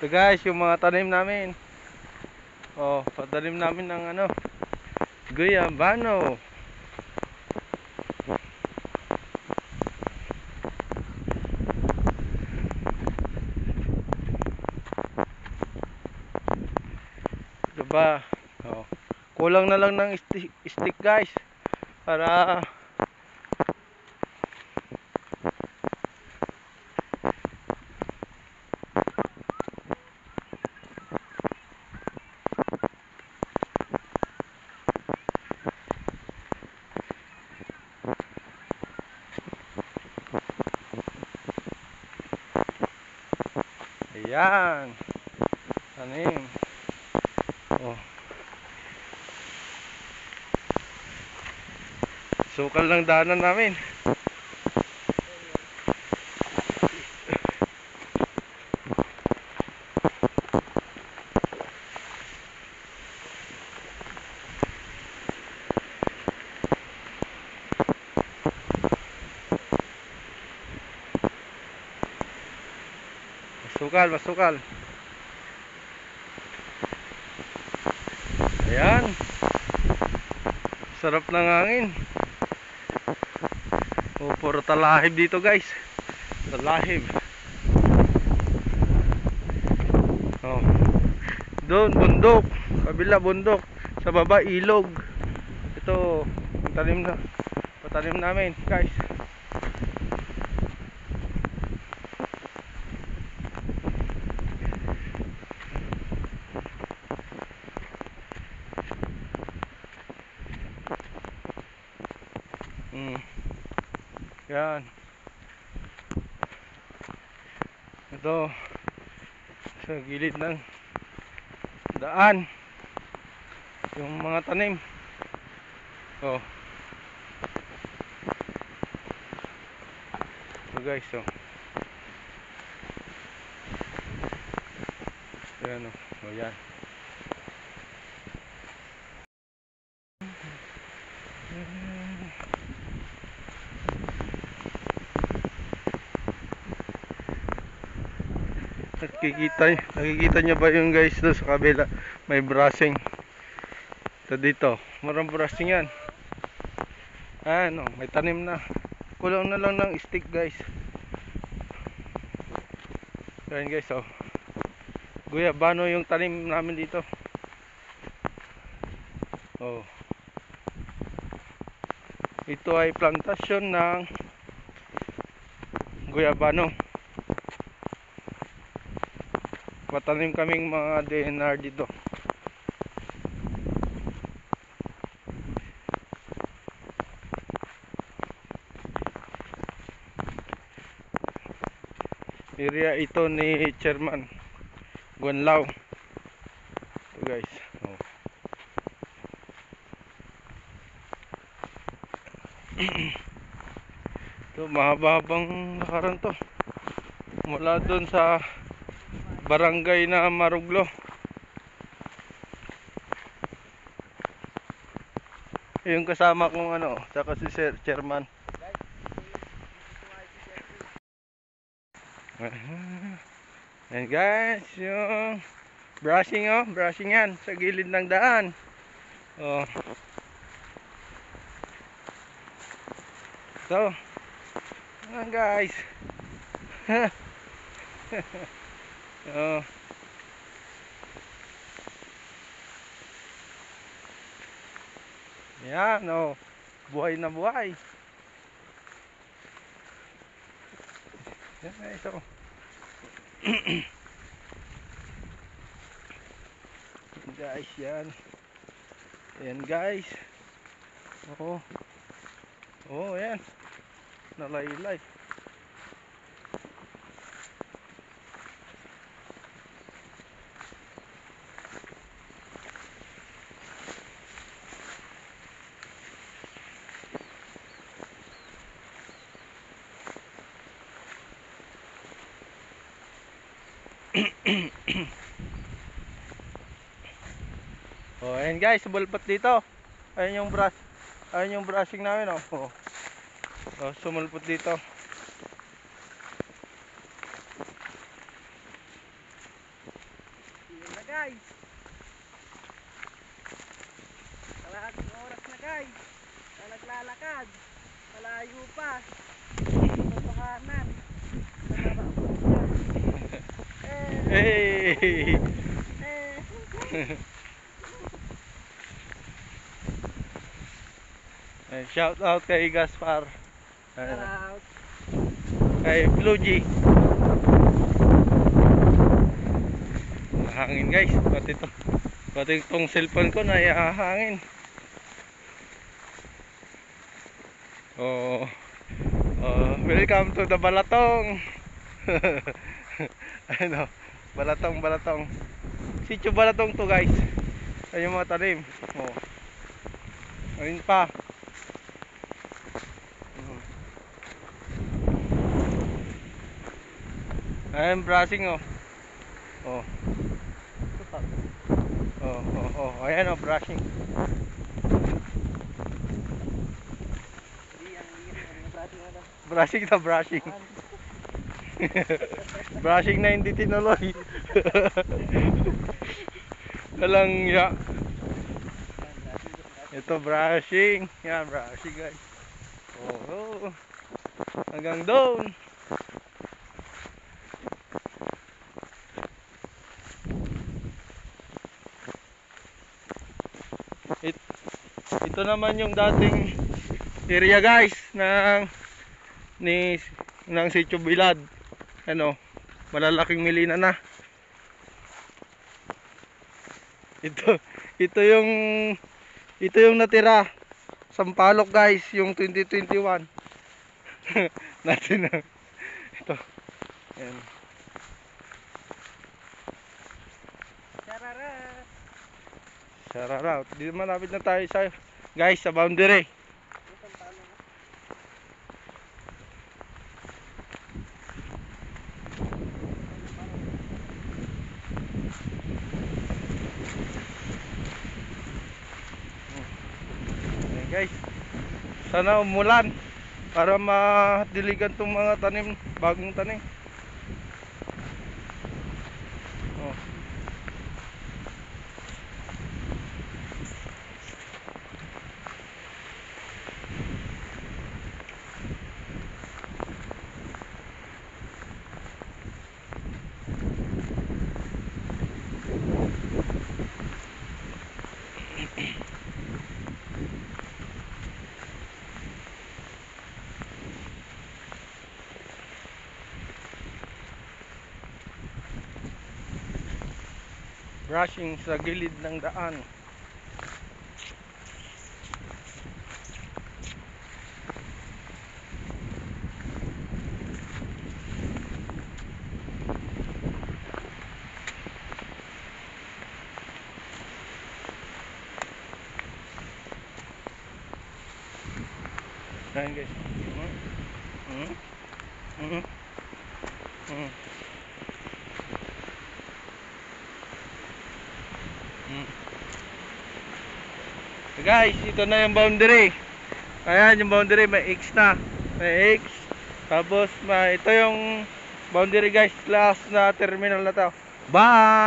Ito guys, yung mga tanim namin. Oh, patanim namin ng ano, guyabano. Diba? Oh. Kulang na lang ng stick guys para ayan. Tanim. Oh. Sukal ng daanan namin. Masukal, masukal. Ayan. Sarap ng hangin. Oh, puro talahib dito guys. Talahib. Oh. Doon bundok, kabila bundok, sa baba ilog. Ito, tanim na. Patanim namin, guys. Yan. Ito sa gilid ng daan yung mga tanim. Oh. So guys, oh. Yan, oh. Oh, yan. Nakikita niyo ba yung guys doon sa kabila? May brushing. Ito dito, marang brushing yan. Ano, may tanim na. Kulang na lang ng stick guys. Ayan guys, oh. Guyabano yung tanim namin dito. Oh. Ito ay plantasyon ng guyabano. Patanim kaming mga DNR dito. Area ito ni Chairman Guanlao. Ito guys. Oh. Ito mahaba-habang lakaran to. Mula doon sa barangay na Maruglo. Yung kasama kong ano, saka si Sir Chairman. And guys, yung brushing, oh, brushing yan sa gilid ng daan. Oh. So, guys. Oh. Yan, oh. Buhay na buhay. Yan guys, oh. Guys, yan. Yan guys. Oh. Oh, yan. Nalaylay. Oh, ayan guys, sumulpot dito. Ayun yung brushing namin, oh. Oh. Oh, sumulpot dito. guys. Kalahating oras na guys. Na naglalakad. Malayo pa. Sa kanan. Hey! Shout out kay Gaspar. Out. Kay Blue G. Hangin guys, pati itong cellphone ko na hangin. Oh, welcome to the Balatong. Ano, Balatong. Sitio Balatong to guys. Ayun yung mga tanim. Oh. Ayun pa. Ayun, brushing oh. Oh. Ayan oh, brushing. Brushing. Brushing na hindi tinuloy. Talang ya. Ito brushing. Yan, brushing guys. Oh. Hanggang doon. Ito naman yung dating area guys ng Sitio Bilad. Ano, malalaking milina na. Ito yung natira. Sampalok guys, yung 2021. Natin na. Ito. Ayan. Shararout. Dito malapit na tayo sa boundary. Ayan guys. Sana umulan para madiligan tong mga tanim, bagong tanim. Oh. Brushing sa gilid ng daan. Ayan guys. Guys, ito na yung boundary. Ayan yung boundary, may X na. May X. Tapos ito yung boundary guys, class na terminal na to. Bye!